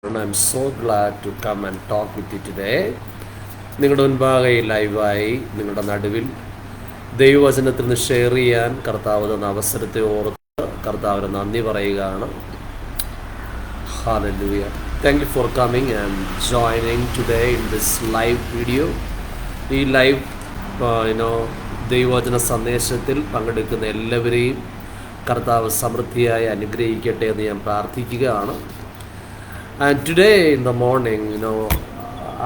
I'm so glad to come and talk with you today. നിങ്ങളുടെ മുൻപാകെ ലൈവായി നിങ്ങളുടെ നടുവിൽ ദൈവവചനത്തിൽ നിന്ന് ഷെയർ ചെയ്യാൻ കർത്താവ് തന്ന അവസരത്തെ ഓർത്ത് കർത്താവിന് നന്ദി പറയുകയാണ്. Hallelujah. Thank you for coming and joining today in this live video. ഈ ലൈവ് ദൈവവചന സന്ദേശത്തിൽ പങ്കെടുക്കുന്ന എല്ലാവരെയും കർത്താവ് സമൃദ്ധിയായി അനുഗ്രഹിക്കട്ടെ എന്ന് ഞാൻ പ്രാർത്ഥിക്കുകയാണ്. And today in the morning,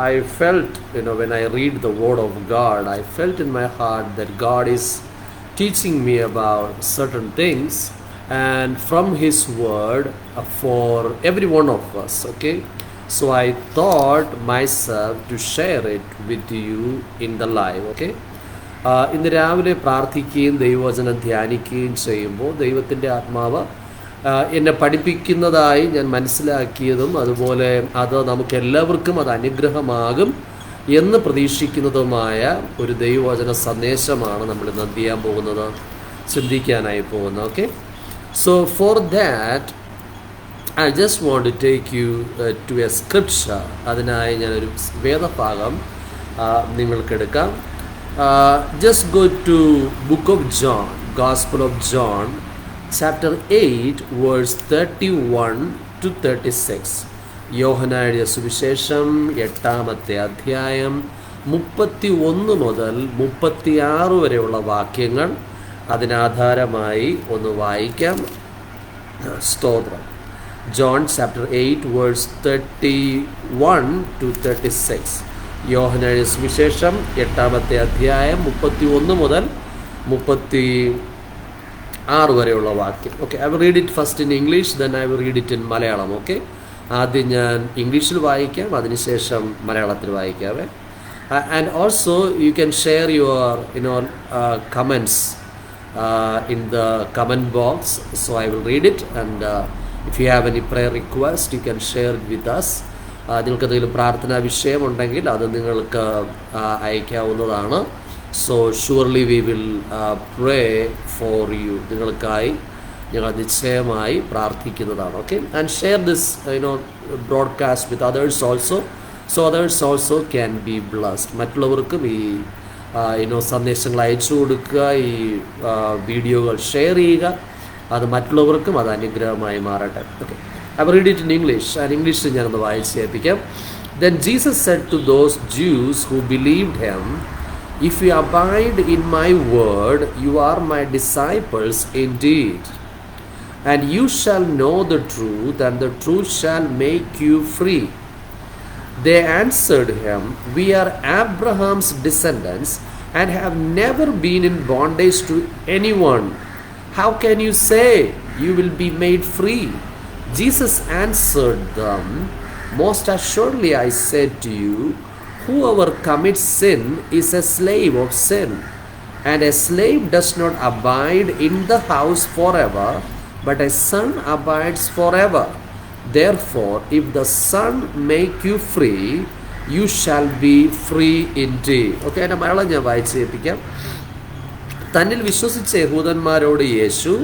I felt, when I read the Word of God, I felt in my heart that God is teaching me about certain things and from His Word for every one of us, okay? So I thought myself to share it with you in the live, okay? ഇന്ന് രാവിലെ പ്രാർത്ഥിക്കുകയും ദൈവവചനം ധ്യാനിക്കുകയും ചെയ്യുമ്പോൾ ദൈവത്തിൻ്റെ ആത്മാവ് എന്നെ പഠിപ്പിക്കുന്നതായി ഞാൻ മനസ്സിലാക്കിയതും അതുപോലെ അത് നമുക്കെല്ലാവർക്കും അത് അനുഗ്രഹമാകും എന്ന് പ്രതീക്ഷിക്കുന്നതുമായ ഒരു ദൈവവചന സന്ദേശമാണ് നമ്മൾ ഇന്ന് എന്ത് ചെയ്യാൻ പോകുന്നത്, ചിന്തിക്കാനായി പോകുന്നത്. Okay, so for that I just want to take you to a scripture. അതിനായി ഞാനൊരു വേദഭാഗം നിങ്ങൾക്കെടുക്കാം. Just go to book of John, Gospel of John, chapter 8, verse 31 to 36. യോഹന്നാന്റെ സുവിശേഷം 8-ാമത്തെ അധ്യായം 31 മുതൽ 36 വരെയുള്ള വാക്യങ്ങൾ അതിനാധാരമായി ഒന്ന് വായിക്കാം. സ്തോത്രം. John chapter 8, verse 31 to 36. യോഹന്നാന്റെ സുവിശേഷം 8-ാമത്തെ അധ്യായം 31 മുതൽ 36 വരെയുള്ള വാക്യം. Okay, I will read it first in English, then I will read it in Malayalam. Okay, ആദ്യം ഞാൻ ഇംഗ്ലീഷിൽ വായിക്കാം, അതിനുശേഷം മലയാളത്തിൽ വായിക്കാവേ. And also you can share your comments in the comment box. So I will read it and if you have any prayer request you can share with us. നിങ്ങൾക്ക് എന്തെങ്കിലും പ്രാർത്ഥനാ വിഷയമുണ്ടെങ്കിൽ അത് നിങ്ങൾക്ക് അയക്കാവുന്നതാണ്. So surely we will pray for you. നിങ്ങൾക്കായി ഞങ്ങൾ നിശ്ചയമായി പ്രാർത്ഥിക്കുന്നതാണ്. Okay, and share this broadcast with others also, so others also can be blessed. മറ്റുള്ളവർക്കും ഈ സന്ദേശങ്ങൾ അയച്ചു കൊടുക്കുക, ഈ വീഡിയോകൾ ഷെയർ ചെയ്യുക, അത് മറ്റുള്ളവർക്കും അത് അനുഗ്രഹമായി മാറട്ടെ. Okay, I will read it in English. And English ഞാനൊന്ന് വായിച്ച് കേൾപ്പിക്കാം. Then Jesus said to those Jews who believed him, "If you abide in my word, you are my disciples indeed. And you shall know the truth, and the truth shall make you free." They answered him, "We are Abraham's descendants and have never been in bondage to anyone. How can you say you will be made free?" Jesus answered them, "Most assuredly I said to you, whoever commits sin is a slave of sin. And a slave does not abide in the house forever, but a son abides forever. Therefore, if the Son make you free, you shall be free indeed." Okay, എൻ്റെ മലയാളം ഞാൻ വായിച്ച് കേൾപ്പിക്കാം. തന്നിൽ വിശ്വസിച്ച യഹൂദന്മാരോട് യേശു,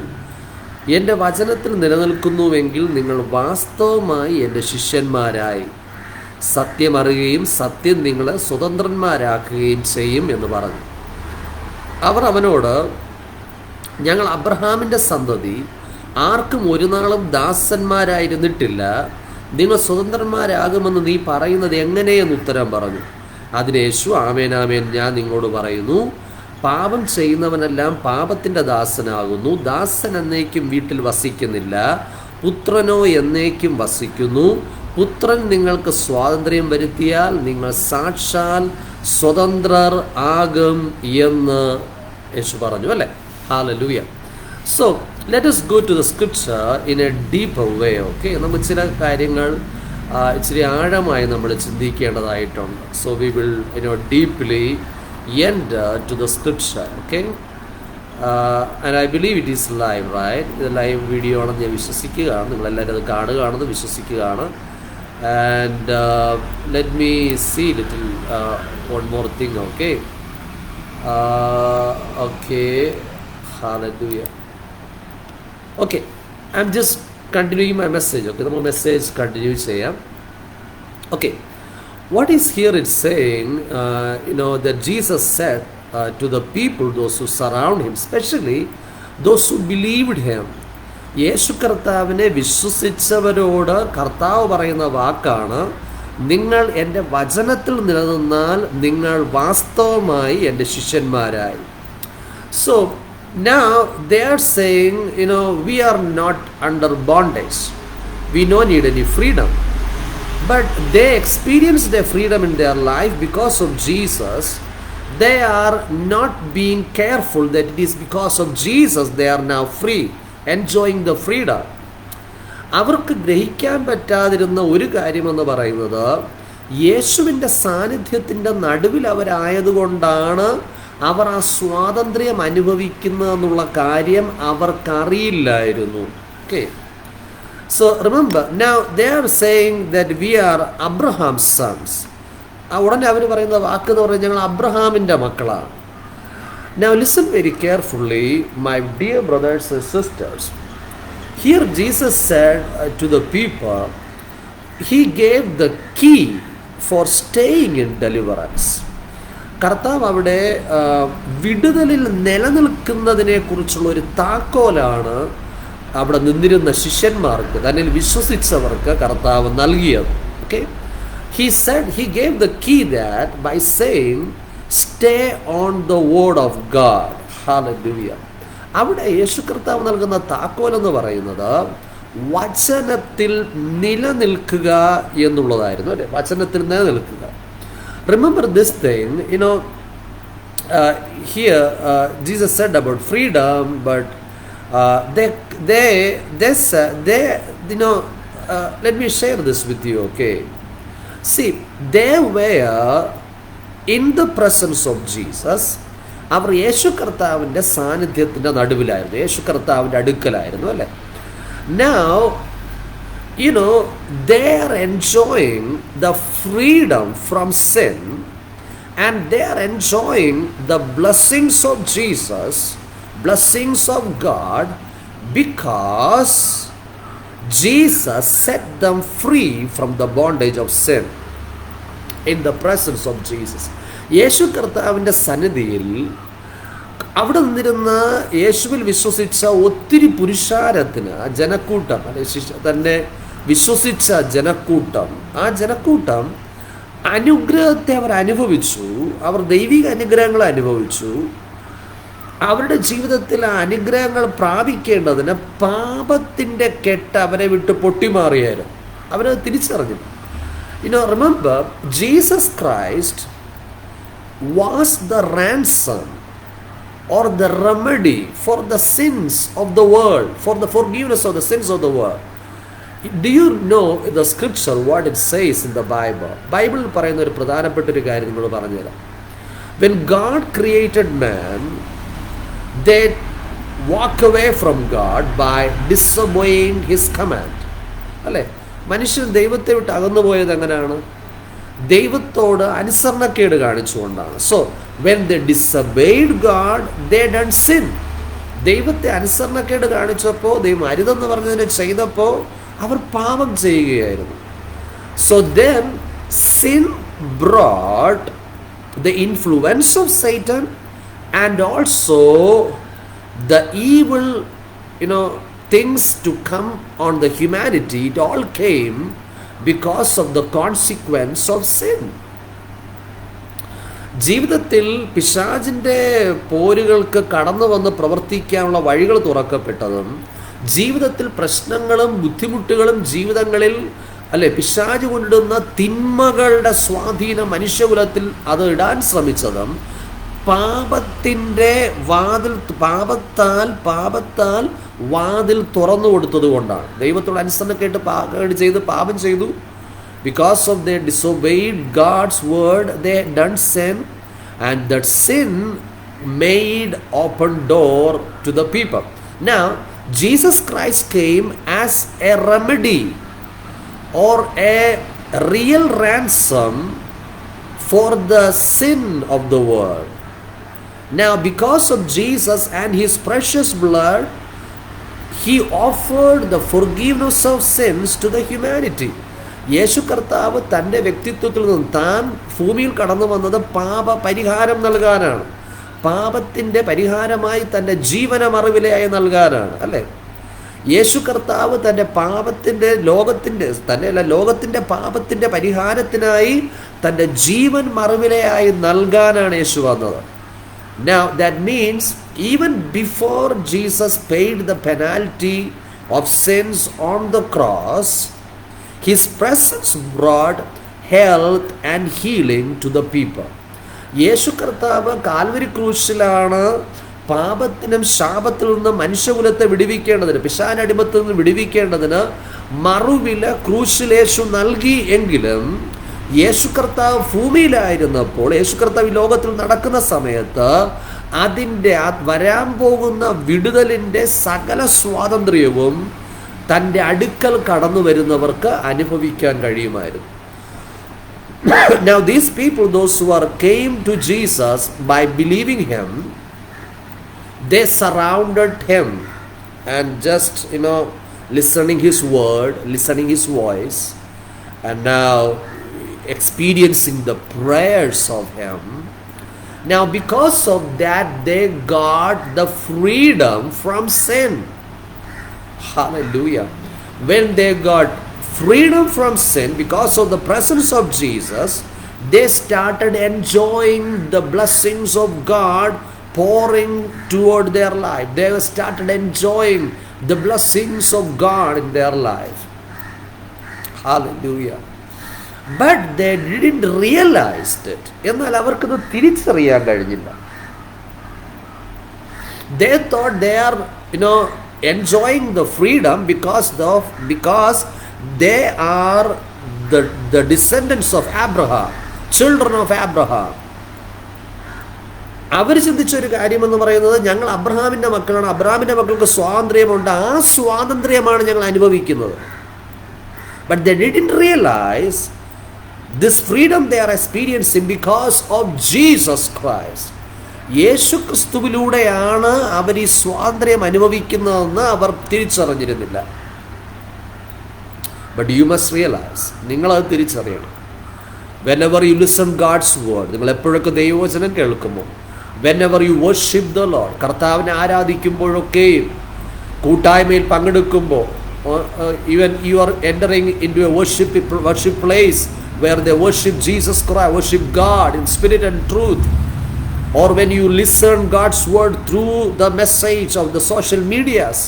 എൻ്റെ വചനത്തിൽ നിലനിൽക്കുന്നുവെങ്കിൽ നിങ്ങൾ വാസ്തവമായി എൻ്റെ ശിഷ്യന്മാരായി സത്യം അറിയുകയും സത്യം നിങ്ങളെ സ്വതന്ത്രന്മാരാക്കുകയും ചെയ്യും എന്ന് പറഞ്ഞു. അവർ അവനോട്, "ഞങ്ങൾ അബ്രഹാമിൻ്റെ സന്തതി, ആർക്കും ഒരു നാളും ദാസന്മാരായിരുന്നിട്ടില്ല. നിങ്ങൾ സ്വതന്ത്രന്മാരാകുമെന്ന് നീ പറയുന്നത് എങ്ങനെയെന്ന് ഉത്തരം പറഞ്ഞു. അതിന് യേശു, "ആമേൻ ആമേൻ, ഞാൻ നിങ്ങളോട് പറയുന്നു, പാപം ചെയ്യുന്നവനെല്ലാം പാപത്തിൻ്റെ ദാസനാകുന്നു. ദാസൻ എന്നേക്കും വീട്ടിൽ വസിക്കുന്നില്ല, പുത്രനോ എന്നേക്കും വസിക്കുന്നു. പുത്രൻ നിങ്ങൾക്ക് സ്വാതന്ത്ര്യം വരുത്തിയാൽ നിങ്ങൾ സാക്ഷാൽ സ്വതന്ത്രർ ആകും എന്ന് യേശു പറഞ്ഞു." അല്ലേ? Hallelujah. So let us go to the scripture in a deeper way. Okay, നമുക്ക് ചില കാര്യങ്ങൾ ഇച്ചിരി ആഴമായി നമ്മൾ ചിന്തിക്കേണ്ടതായിട്ടുണ്ട്. So we will deeply enter to the scripture. Okay, and I believe it is live, right? ഇത് ലൈവ് വീഡിയോ ആണെന്ന് ഞാൻ വിശ്വസിക്കുകയാണ്. നിങ്ങളെല്ലാവരും അത് കാണുകയാണെന്ന് വിശ്വസിക്കുകയാണ്. And let me see little one more thing. Okay, okay, hallelujah. Okay, I'm just continuing my message. Okay, നമുക്ക് message continue ചെയ്യാം. Okay, what is here it's saying, that Jesus said to the people, those who surround him, especially those who believed him. യേശു കർത്താവിനെ വിശ്വസിച്ചവരോട് കർത്താവ് പറയുന്ന വാക്കാണ്, നിങ്ങൾ എൻ്റെ വചനത്തിൽ നിലനിന്നാൽ നിങ്ങൾ വാസ്തവമായി എൻ്റെ ശിഷ്യന്മാരായി. So now they are saying, we are not under bondage. We don't need any freedom. But they experienced their freedom in their life because of Jesus. They are not being careful that it is because of Jesus they are now free, enjoying the freedom. അവർക്ക് ഗ്രഹിക്കാൻ പറ്റാതിരുന്ന ഒരു കാര്യമെന്ന് പറയുന്നത്, യേശുവിൻ്റെ സാന്നിധ്യത്തിൻ്റെ നടുവിൽ അവരായതുകൊണ്ടാണ് അവർ ആ സ്വാതന്ത്ര്യം അനുഭവിക്കുന്നതെന്നുള്ള കാര്യം അവർക്കറിയില്ലായിരുന്നു. Okay, so remember, now they are saying that we are Abraham's sons. ഉടനെ അവർ പറയുന്ന വാക്ക് എന്ന് പറഞ്ഞാൽ ഞങ്ങൾ അബ്രഹാമിൻ്റെ മക്കളാണ്. Now listen very carefully, my dear brothers and sisters. Here Jesus said to the people, he gave the key for staying in deliverance. കർത്താവ് അവിടെ വിടുതലിൽ നിലനിൽക്കുന്നതിനെ കുറിച്ചുള്ള ഒരു താക്കോലാണ് അവിടെ നിന്നിരുന്ന ശിഷ്യന്മാർക്ക്, തന്നിൽ വിശ്വസിച്ചവർക്ക് കർത്താവ് നൽകിയത്. Okay, he said, he gave the key that by saying stay on the word of God. Hallelujah. അവിടെ യേശു കർത്താവ് നൽകുന്ന താക്കോൽ എന്ന് പറയുന്നത് വചനത്തിൽ നിലനിൽക്കുക എന്നുള്ളതായിരുന്നു, അല്ലേ? വചനത്തിൽ നിലനിൽക്കുക. Remember this thing, here Jesus said about freedom, but let me share this with you, okay? See, they were in the presence of Jesus. അവർ യേശു കർത്താവിൻ്റെ സാന്നിധ്യത്തിൻ്റെ നടുവിലായിരുന്നു, യേശു കർത്താവിൻ്റെ അടുക്കലായിരുന്നു, അല്ലേ? Now, they are enjoying the freedom from sin, and they are enjoying the blessings of Jesus, blessings of God, because Jesus set them free from the bondage of sin. In the presence of Jesus, യേശു കർത്താവിൻ്റെ സന്നിധിയിൽ അവിടെ നിന്നിരുന്ന യേശുവിൽ വിശ്വസിച്ച ഒത്തിരി പുരുഷാരത്തിന്, ജനക്കൂട്ടം, അല്ലെ, തന്നെ വിശ്വസിച്ച ജനക്കൂട്ടം, ആ ജനക്കൂട്ടം അനുഗ്രഹത്തെ അവർ അനുഭവിച്ചു. അവർ ദൈവിക അനുഗ്രഹങ്ങൾ അനുഭവിച്ചു. അവരുടെ ജീവിതത്തിൽ ആ അനുഗ്രഹങ്ങൾ പ്രാപിക്കേണ്ടതിന് പാപത്തിൻ്റെ കെട്ട് അവരെ വിട്ട് പൊട്ടിമാറിയായിരുന്നു. അവരത് തിരിച്ചറിഞ്ഞു. Remember, Jesus Christ was the ransom or the remedy for the sins of the world, for the forgiveness of the sins of the world. Do you know the scripture what it says in the Bible? Bible പറയുന്ന ഒരു പ്രധാനപ്പെട്ട ഒരു കാര്യം നിങ്ങൾ പറഞ്ഞുതരാം. When God created man, they walk away from God by disobeying his command. അല്ലേ? മനുഷ്യൻ ദൈവത്തെ വിട്ട് അകന്നു പോയത് എങ്ങനെയാണ്? ദൈവത്തോട് അനുസരണക്കേട് കാണിച്ചുകൊണ്ടാണ്. So when they disobeyed God, they done sin. ദൈവത്തെ അനുസരണക്കേട് കാണിച്ചപ്പോൾ, ദൈവം അരുതെന്ന് പറഞ്ഞതിനെ ചെയ്തപ്പോൾ അവർ പാപം ചെയ്യുകയായിരുന്നു. So then sin brought the influence of Satan and also the evil, things to come on the humanity. It all came because of the consequence of sin. ജീവിതത്തിൽ പിശാചിൻ്റെ പോരുകൾക്ക് കടന്നു വന്ന് പ്രവർത്തിക്കാനുള്ള വഴികൾ തുറക്കപ്പെട്ടതും, ജീവിതത്തിൽ പ്രശ്നങ്ങളും ബുദ്ധിമുട്ടുകളും ജീവിതങ്ങളിൽ, അല്ലെ, പിശാച് കൊണ്ടുവന്ന തിന്മകളുടെ സ്വാധീനം മനുഷ്യകുലത്തിൽ അത് ഇടാൻ ശ്രമിച്ചതും പാപത്തിൻ്റെ പാപത്താൽ വാതിൽ തുറന്നു കൊടുത്തത് കൊണ്ടാണ്. ദൈവത്തോട് അനുസരണക്കേട് ചെയ്ത് പാപം ചെയ്തു. Because of they disobeyed God's word, they had done sin, and that sin made open door to the people. Now, Jesus Christ came as a remedy or a real ransom for the sin of the world. Now, because of Jesus and his precious blood, he offered the forgiveness of sins to the humanity. യേശു കർത്താവ് തൻ്റെ വ്യക്തിത്വത്തിൽ നിന്നും താൻ ഭൂമിയിൽ കടന്നു വന്നത് പാപ പരിഹാരം നൽകാനാണ്. പാപത്തിൻ്റെ പരിഹാരമായി തൻ്റെ ജീവനമറിവിലയായി നൽകാനാണ്, അല്ലേ? യേശു കർത്താവ് തൻ്റെ പാപത്തിൻ്റെ ലോകത്തിൻ്റെ പാപത്തിൻ്റെ പരിഹാരത്തിനായി തൻ്റെ ജീവൻ മറുവിലയായി നൽകാനാണ് യേശു വന്നത്. Now that means even before Jesus paid the penalty of sins on the cross, his presence brought health and healing to the people. യേശു കർത്താവ് കാൽവരി ക്രൂശിലാണ് പാപത്തിനും ശാപത്തിൽ നിന്ന് മനുഷ്യകുലത്തെ വിടുവിക്കേണ്ടതിന്, പിശാചടിമത്തിൽ നിന്ന് വിടുവിക്കേണ്ടതിന് മറുവില ക്രൂശിൽ യേശു നൽകി. എങ്കിലും യേശു കർത്താവ് ഭൂമിയിലായിരുന്നപ്പോൾ, യേശു കർത്താവ് ഈ ലോകത്തിൽ നടക്കുന്ന സമയത്ത് അതിൻ്റെ വരാൻ പോകുന്ന വിടുതലിൻ്റെ സകല സ്വാതന്ത്ര്യവും തൻ്റെ അടുക്കൽ കടന്നു വരുന്നവർക്ക് അനുഭവിക്കാൻ കഴിയുമായിരുന്നു. Now these people, those who came to Jesus by believing him, they surrounded him and just listening his word, listening his voice, and now experiencing the prayers of him. Now because of that they got the freedom from sin. Hallelujah. When they got freedom from sin because of the presence of Jesus, they started enjoying the blessings of God pouring toward their life. They started enjoying the blessings of God in their life. Hallelujah. But they didn't realize it. എന്നാൽ അവർക്കത് തിരിച്ചറിയാൻ കഴിഞ്ഞില്ല. They thought they are enjoying the freedom because they are the descendants of Abraham, children of Abraham. അവർ ചിന്തിച്ചൊരു കാര്യമെന്ന് പറയുന്നത്, ഞങ്ങൾ അബ്രഹാമിൻ്റെ മക്കളാണ്, അബ്രഹാമിൻ്റെ മക്കൾക്ക് സ്വാതന്ത്ര്യമുണ്ട്, ആ സ്വാതന്ത്ര്യമാണ് ഞങ്ങൾ അനുഭവിക്കുന്നത്. But they didn't realize this freedom they are experiencing because of Jesus Christ. യേശു ക്രിസ്തുവിലൂടെയാണ് അവർ ഈ സ്വാതന്ത്ര്യം അനുഭവിക്കുന്നതെന്ന് അവർ തിരിച്ചറിഞ്ഞിരുന്നില്ല. But you must realize, നിങ്ങളത് തിരിച്ചറിയണം. Whenever you listen God's word, നിങ്ങൾ എപ്പോഴൊക്കെ ദൈവവചനം കേൾക്കുമ്പോൾ, whenever you worship the Lord, കർത്താവിനെ ആരാധിക്കുമ്പോഴൊക്കെയും, കൂട്ടായ്മയിൽ പങ്കെടുക്കുമ്പോൾ, even you are entering into a worship place where they worship Jesus Christ, worship God in spirit and truth, or when you listen God's word through the message of the social medias,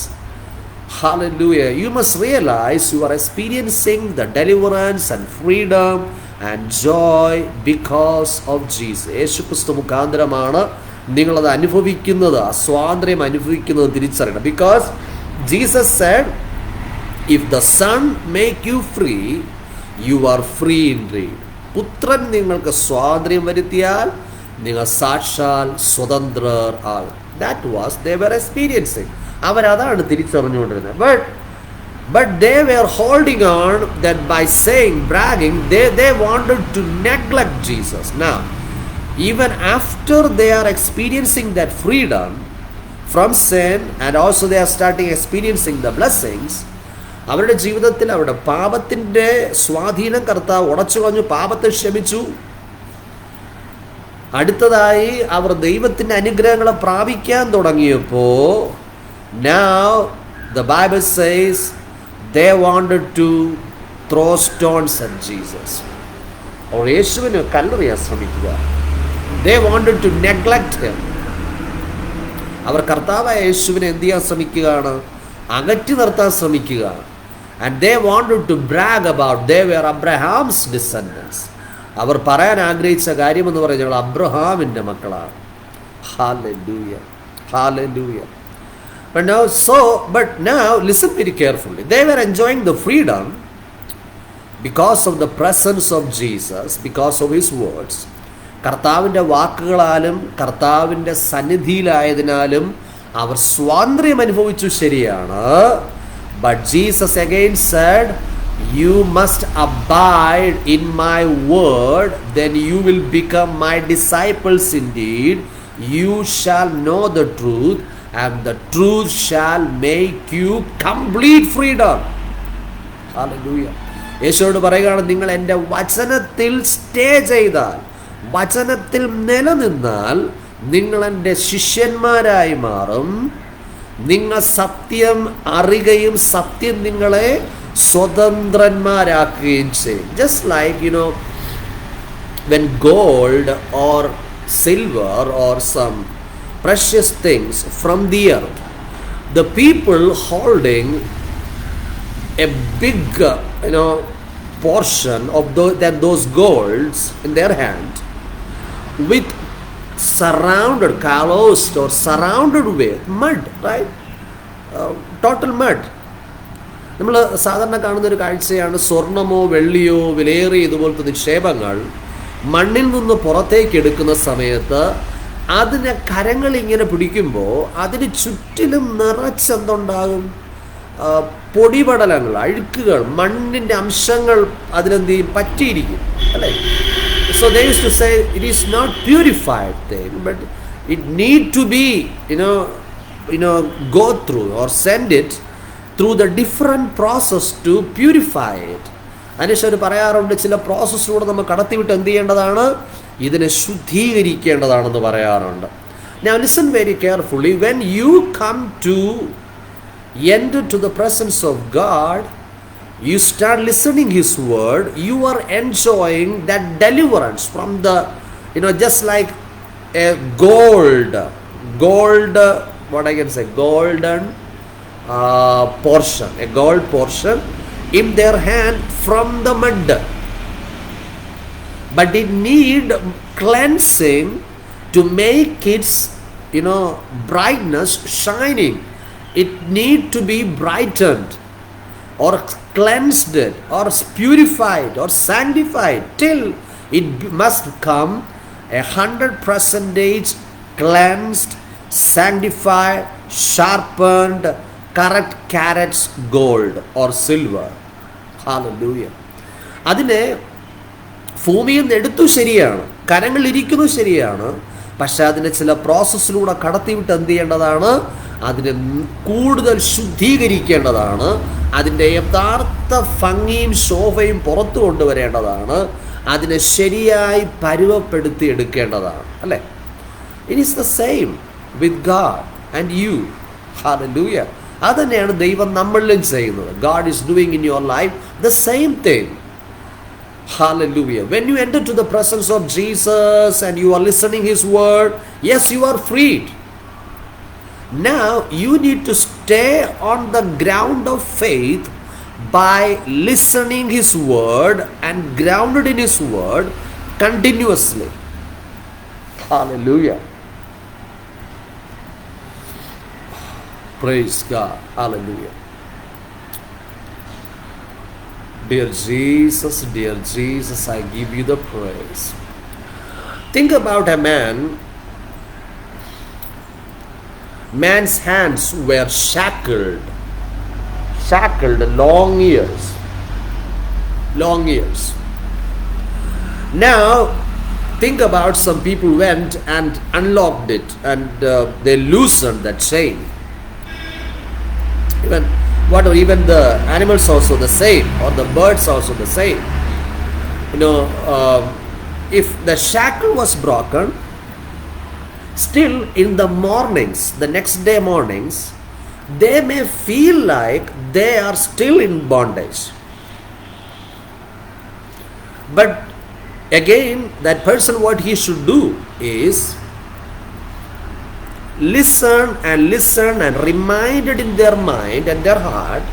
hallelujah, you must realize you are experiencing the deliverance and freedom and joy because of Jesus. യേശു ക്രിസ്തു മുഖാന്തരമാണ് നിങ്ങളത് അനുഭവിക്കുന്നത്, ആ സ്വാതന്ത്ര്യം അനുഭവിക്കുന്നത് തിരിച്ചറിയണം. Because Jesus said, if the Son make you free, you are free indeed. പുത്രൻ നിങ്ങൾക്ക് സ്വാതന്ത്ര്യം വരുത്തിയാൽ നിങ്ങൾ സാക്ഷാൽ സ്വതന്ത്രർ ആകും. That was they were experiencing. അവരതാണ് തിരിച്ചറിഞ്ഞുകൊണ്ടിരുന്നത്. But they were holding on that by saying, bragging, they wanted to neglect Jesus. Now, even after they are experiencing that freedom from sin and also they are starting experiencing the blessings, അവരുടെ ജീവിതത്തിൽ അവരുടെ പാപത്തിൻ്റെ സ്വാധീനം കർത്താവ് ഉടച്ചു കളഞ്ഞു, പാപത്തെ ക്ഷമിച്ചു. അടുത്തതായി അവർ ദൈവത്തിൻ്റെ അനുഗ്രഹങ്ങളെ പ്രാപിക്കാൻ തുടങ്ങിയപ്പോൾ, now the Bible says they wanted to throw stones at Jesus. അവർ യേശുവിന് കല്ലെറിയാൻ ശ്രമിക്കുക. They wanted to neglect him. അവർ കർത്താവായ യേശുവിനെ എന്ത് ചെയ്യാൻ ശ്രമിക്കുകയാണ്? അകറ്റി നിർത്താൻ ശ്രമിക്കുക. And they wanted to brag about they were Abraham's descendants. അവർ പറയാൻ ആഗ്രഹിച്ച കാര്യമെന്ന് പറഞ്ഞാൽ ഞങ്ങൾ അബ്രഹാമിൻ്റെ മക്കളാണ്. Hallelujah. Hallelujah. But now listen very carefully. They were enjoying the freedom because of the presence of Jesus, because of his words. കർത്താവിൻ്റെ വാക്കുകളാലും കർത്താവിൻ്റെ സന്നിധിയിലായതിനാലും അവർ സ്വാതന്ത്ര്യം അനുഭവിച്ചു, ശരിയാണ്. But Jesus again said, you must abide in my word, then you will become my disciples indeed. You shall know the truth, and the truth shall make you complete freedom. Hallelujah. യേശുവോട് പറയുകയാണ്, നിങ്ങൾ എൻ്റെ വചനത്തിൽ stay ചെയ്താൽ, വചനത്തിൽ നിലനിന്നാൽ നിങ്ങൾ എൻ്റെ ശിഷ്യന്മാരായി മാറും. നിങ്ങൾ സത്യം അറിയുകയും സത്യം നിങ്ങളെ സ്വതന്ത്രന്മാരാക്കുകയും ചെയ്യും. Just like when gold or silver or some precious things from the earth, the people holding a big portion of those golds in their hand, with surrounded, calloused or surrounded with mud, right? Total mud. നമ്മൾ സാധാരണ കാണുന്നൊരു കാഴ്ചയാണ്, സ്വർണമോ വെള്ളിയോ വിലയേറിയ ഇതുപോലത്തെ നിക്ഷേപങ്ങൾ മണ്ണിൽ നിന്ന് പുറത്തേക്ക് എടുക്കുന്ന സമയത്ത് അതിനെ കരങ്ങൾ ഇങ്ങനെ പിടിക്കുമ്പോൾ അതിന് ചുറ്റിലും നിറച്ചെന്തുണ്ടാകും? പൊടിപടലങ്ങൾ, അഴുക്കുകൾ, മണ്ണിൻ്റെ അംശങ്ങൾ അതിലെന്ത് ചെയ്യും? പറ്റിയിരിക്കും, അല്ലേ? So they used to say it is not purified thing, but it need to be go through or send it through the different process to purify it. അതിനുശേഷം പറയാറുണ്ട്, ചില പ്രോസസ്സിലൂടെ നമ്മൾ കടത്തിവിട്ട് എന്ത് ചെയ്യേണ്ടതാണ്? ഇതിനെ ശുദ്ധീകരിക്കേണ്ടതാണെന്ന് പറയാറുണ്ട്. Now listen very carefully. When you come to enter to the presence of God, you start listening His word, you are enjoying that deliverance from the, just like a gold, what I can say, golden portion, a gold portion in their hand from the mud. But it need cleansing to make its brightness shining. It need to be brightened or cleansed or purified or sanctified till it must come 100% cleansed, sanctified, sharpened, correct carats gold or silver. Hallelujah. അതിനെ ഭൂമിയിൽ നിന്ന് എടുത്തു ശരിയാണ്, കരങ്ങളിരിക്കുന്നു ശരിയാണ്, പക്ഷെ അതിനെ ചില പ്രോസസ്സിലൂടെ കടത്തിവിട്ട് എന്ത് ചെയ്യേണ്ടതാണ്? അതിനെ കൂടുതൽ ശുദ്ധീകരിക്കേണ്ടതാണ്. അതിൻ്റെ യഥാർത്ഥ ഭംഗിയും ശോഭയും പുറത്തു കൊണ്ടുവരേണ്ടതാണ്. അതിനെ ശരിയായി പരുവപ്പെടുത്തി എടുക്കേണ്ടതാണ്, അല്ലേ? It is the same with God and you. Hallelujah. അത് തന്നെയാണ് ദൈവം നമ്മളിലും ചെയ്യുന്നത്. God is doing in your life the same thing. Hallelujah. When you enter to the presence of Jesus and you are listening His word, yes, you are freed. Now you need to stay on the ground of faith by listening His word and grounded in His word continuously. Hallelujah. Praise God. Hallelujah. Dear Jesus, I give you the praise. Think about a man's hands were shackled long years. Now think about some people went and unlocked it and they loosened that chain. Even the animals also the same, or the birds also the same. If the shackle was broken, still in the mornings, the next day mornings, they may feel like they are still in bondage. But again, that person, what he should do is listen and reminded in their mind and their heart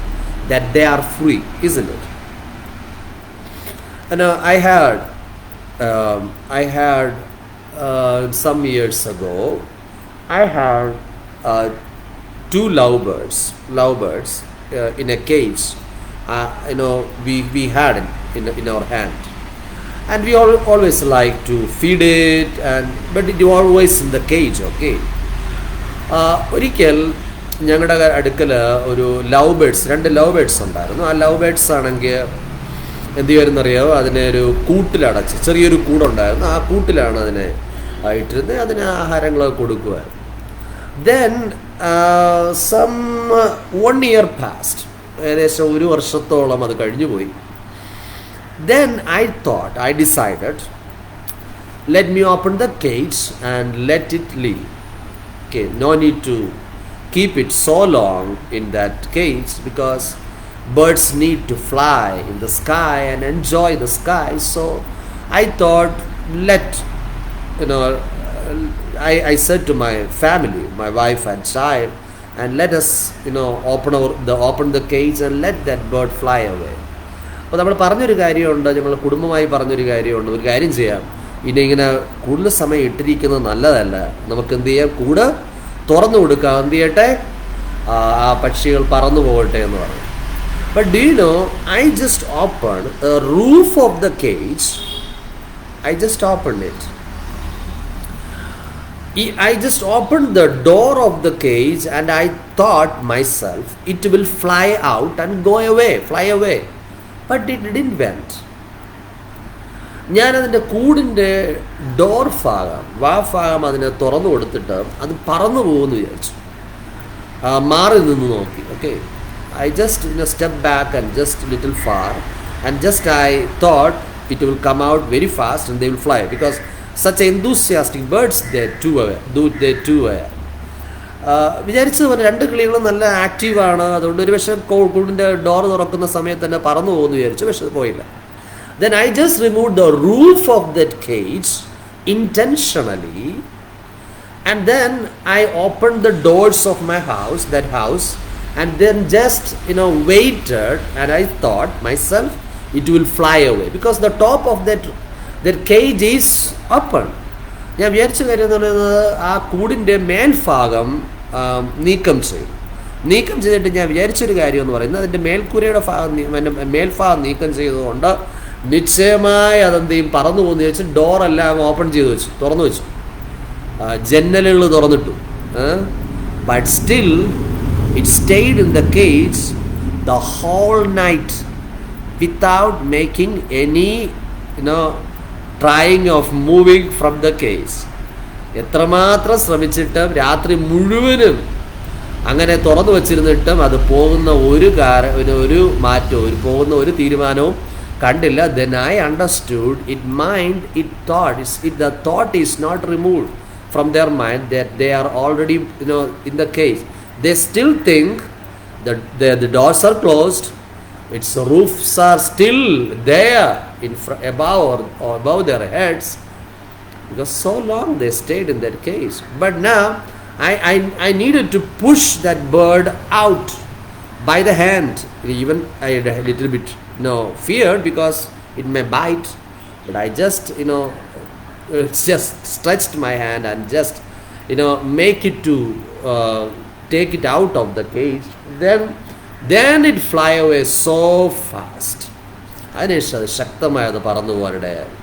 that they are free, isn't it? And I had some years ago, I had two lovebirds in a cage. We had in our hand, and we always like to feed it, but it was always in the cage. Okay. ഒരിക്കൽ ഞങ്ങളുടെ അടുക്കൽ ഒരു രണ്ട് love birds ഉണ്ടായിരുന്നു. ആ love birds ആണെങ്കിൽ എന്ത് ചെയ്യുമെന്നറിയാമോ? അതിനെ ഒരു കൂട്ടിലടച്ച്, ചെറിയൊരു കൂടുണ്ടായിരുന്നു, ആ കൂട്ടിലാണ് അതിനെ ഇട്ടിരുന്നത്. അതിന് ആഹാരങ്ങളൊക്കെ കൊടുക്കുമായിരുന്നു. Then some 1 year passed. ഏകദേശം 1 വർഷത്തോളം അത് കഴിഞ്ഞു പോയി. Then I decided, let me open the cage and let it live. Okay, no need to keep it so long in that cage because birds need to fly in the sky and enjoy the sky. So I thought, let you know, I said to my family, my wife and child, and let us open the cage and let that bird fly away. അപ്പോൾ നമ്മൾ പറഞ്ഞൊരു കാര്യമുണ്ട്, ഞങ്ങൾ കുടുംബമായി പറഞ്ഞൊരു കാര്യമുണ്ട്, ഒരു കാര്യം ചെയ്യാം, ഇനി ഇങ്ങനെ കൂടുതൽ സമയം ഇട്ടിരിക്കുന്നത് നല്ലതല്ല, നമുക്ക് എന്ത് ചെയ്യാം, കൂട് തുറന്നു കൊടുക്കാം, എന്ത് ചെയ്യട്ടെ, ആ പക്ഷികൾ പറന്നു പോകട്ടെ എന്ന് പറഞ്ഞു. But do you know, I just open roof of the cage. I just opened it. I just opened the door of the cage and I thought myself it will fly out and fly away. But it didn't went. ഞാനതിൻ്റെ കൂടിൻ്റെ door ഭാഗം അതിനെ തുറന്നു കൊടുത്തിട്ട് അത് പറന്നു പോകുമെന്ന് വിചാരിച്ചു, മാറി നിന്ന് നോക്കി. Okay, I just step back and just little far and just I thought it will come out very fast and they will fly because such enthusiastic birds they too aware. വിചാരിച്ചത് പോലെ രണ്ട് കിളികളും നല്ല ആക്റ്റീവാണ്, അതുകൊണ്ട് ഒരു പക്ഷേ കൂടിൻ്റെ ഡോർ തുറക്കുന്ന സമയത്ത് തന്നെ പറന്നു പോകുമെന്ന് വിചാരിച്ചു, പക്ഷെ അത് പോയില്ല. Then I just removed the roof of that cage intentionally and then I opened the doors of my house, and then just waited and I thought myself it will fly away because the top of that cage is open. ഞാൻ വിചാരിച്ച കാര്യം എന്ന് പറയുന്നത് ആ കൂടിൻ്റെ മേൽഭാഗം നീക്കം ചെയ്തിട്ട് ഞാൻ വിചാരിച്ചൊരു കാര്യം എന്ന് പറയുന്നത് അതിൻ്റെ മേൽക്കൂരയുടെ മേൽഭാഗം നീക്കം ചെയ്തുകൊണ്ട് നിശ്ചയമായി അതെന്ത് ചെയ്യും, പറന്നു പോകുന്ന വെച്ച് ഡോറെല്ലാം ഓപ്പൺ ചെയ്ത് വെച്ചു, തുറന്നു വെച്ചു, ജന്നലുകൾ തുറന്നിട്ടു. But still it stayed in the cage the whole night without making any trying of moving from the cage. എത്രമാത്രം ശ്രമിച്ചിട്ടും രാത്രി മുഴുവനും അങ്ങനെ തുറന്നു വച്ചിരുന്നിട്ടും അത് പോകുന്ന ഒരു മാറ്റവും പോകുന്ന ഒരു തീരുമാനവും കണ്ടില്ല. Then I understood the thought is not removed from their mind that they are already in the cage. They still think that the doors are closed, its roofs are still there above their heads because so long they stayed in that cage. But now I needed to push that bird out by the hand. Even I had a little bit feared because it may bite, but I just just stretched my hand and just make it to take it out of the cage. Then it fly away so fast. അതിനുശേഷം അത് ശക്തമായത് പറന്നു പോകാനിടയായി.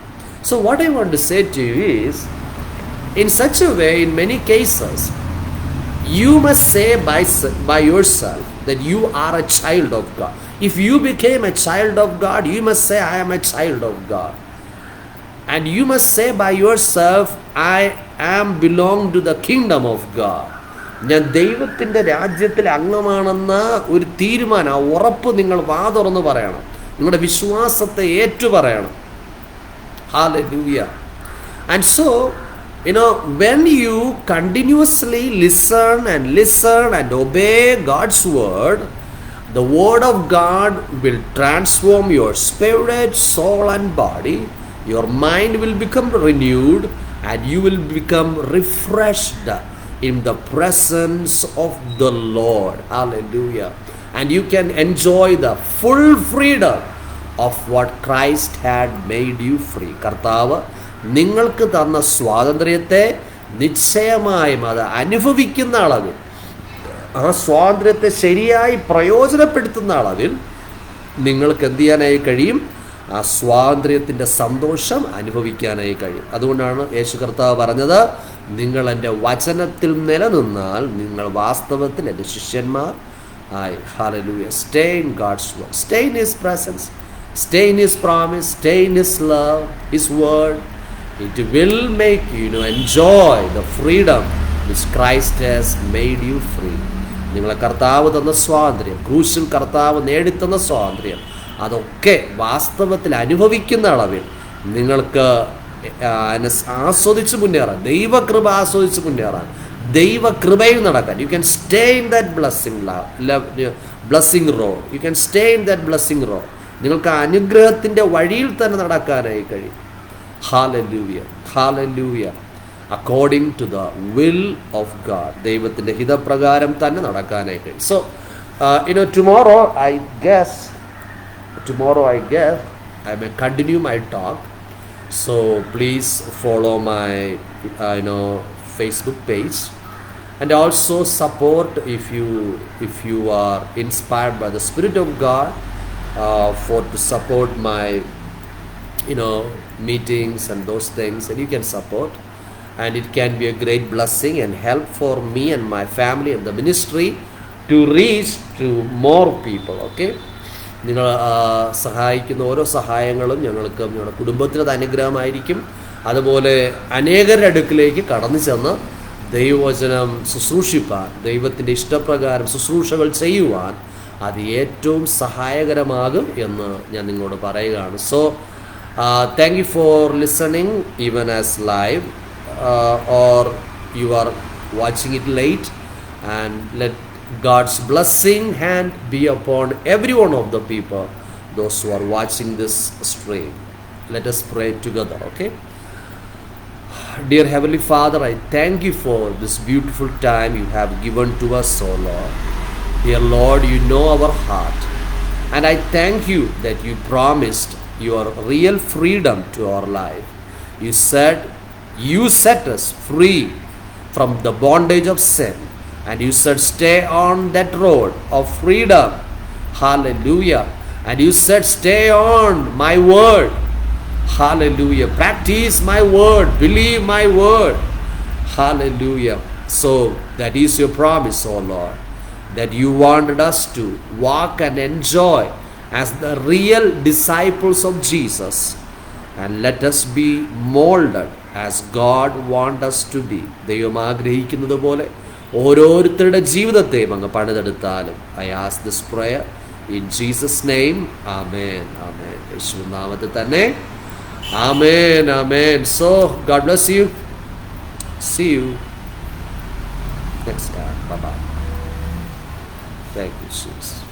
So what I want to say to you is, in such a way, in many cases, you must say by yourself that you are a child of God. If you became a child of God, you must say, I am a child of God. And you must say by yourself, I am belong to the kingdom of God. ഞാൻ ദൈവത്തിൻ്റെ രാജ്യത്തിലെ അംഗമാണെന്ന ഒരു തീരുമാനം, ഉറപ്പ് നിങ്ങൾ വാതുറന്ന് പറയണം, നിങ്ങളുടെ വിശ്വാസത്തെ ഏറ്റുപറയണം. Hallelujah. And so when you continuously listen and obey God's word, the word of God will transform your spirit, soul and body. Your mind will become renewed and you will become refreshed in the presence of the Lord. Hallelujah. And you can enjoy the full freedom of what Christ had made you free. കർത്താവ് നിങ്ങൾക്ക് തന്ന സ്വാതന്ത്ര്യത്തെ നിശ്ചയമായും അത് അനുഭവിക്കുന്ന അളവിൽ, ആ സ്വാതന്ത്ര്യത്തെ ശരിയായി പ്രയോജനപ്പെടുത്തുന്ന അളവിൽ നിങ്ങൾക്ക് എന്ത് ചെയ്യാനായി കഴിയും, ആ സ്വാതന്ത്ര്യത്തിൻ്റെ സന്തോഷം അനുഭവിക്കാനായി കഴിയും. അതുകൊണ്ടാണ് യേശു കർത്താവ് പറഞ്ഞത്, നിങ്ങൾ എൻ്റെ വചനത്തിൽ നിലനിന്നാൽ നിങ്ങൾ വാസ്തവത്തിൽ എൻ്റെ ശിഷ്യന്മാർ ആയി. Hallelujah. Stay in God's word. Stay in His presence. Stay in His promise. Stay in His love, His word. It will make you enjoy the freedom which Christ has made you free. നിങ്ങളെ കർത്താവ് തന്ന സ്വാതന്ത്ര്യം, ക്രൂശിൽ കർത്താവ് നേടിത്തന്ന സ്വാതന്ത്ര്യം, ആ അതൊക്കെ വാസ്തവത്തിൽ അനുഭവിക്കുന്ന അളവിൽ നിങ്ങൾക്ക് ആസ്വദിച്ച് മുന്നേറാൻ, ദൈവകൃപ ആസ്വദിച്ച് മുന്നേറാൻ, ദൈവകൃപയിൽ നടക്കാൻ, you can stay in that blessing road. You can stay in that blessing road. നിങ്ങൾക്ക് അനുഗ്രഹത്തിൻ്റെ വഴിയിൽ തന്നെ നടക്കാനായി കഴിയും. Hallelujah, hallelujah. According to the will of God, ദൈവത്തിൻ്റെ ഹിതപ്രകാരം തന്നെ നടക്കാനായി കഴിയും. So tomorrow I guess I may continue my talk. So please follow my Facebook page, and also support if you are inspired by the Spirit of God to support my meetings and those things, and you can support, and it can be a great blessing and help for me and my family and the ministry to reach to more people. Okay, നിങ്ങൾ സഹായിക്കുന്ന ഓരോ സഹായങ്ങളും ഞങ്ങളുടെ കുടുംബത്തിനത് അനുഗ്രഹമായിരിക്കും. അതുപോലെ അനേകരുടെ അടുക്കിലേക്ക് കടന്നു ചെന്ന് ദൈവവചനം ശുശ്രൂഷിപ്പാൻ, ദൈവത്തിൻ്റെ ഇഷ്ടപ്രകാരം ശുശ്രൂഷകൾ ചെയ്യുവാൻ അത് ഏറ്റവും സഹായകരമാകും എന്ന് ഞാൻ നിങ്ങളോട് പറയുകയാണ്. So thank you for listening even as live or you are watching it late, and let God's blessing hand be upon every one of the people, those who are watching this stream. Let us pray together. Okay, dear Heavenly Father, I thank you for this beautiful time you have given to us, oh Lord. Dear Lord, you know our heart, and I thank you that you promised your real freedom to our life. You said you set us free from the bondage of sin, and you said stay on that road of freedom. Hallelujah. And you said stay on my word. Hallelujah. Practice my word, believe my word. Hallelujah. So that is your promise, oh Lord, that you wanted us to walk and enjoy as the real disciples of Jesus, and let us be molded as God wants us to be. ദൈവം ആഗ്രഹിക്കുന്നത് പോലെ ഓരോരുത്തരുടെ ജീവിതത്തെയും അങ്ങ് പണിതെടുത്താലും. I ask this prayer in Jesus' name. Amen. Amen. യേശുവിൻ നാമത്തിൽ തന്നെ. Amen. Amen. So God bless you. See you next time. Bye bye. Thank you, Jesus.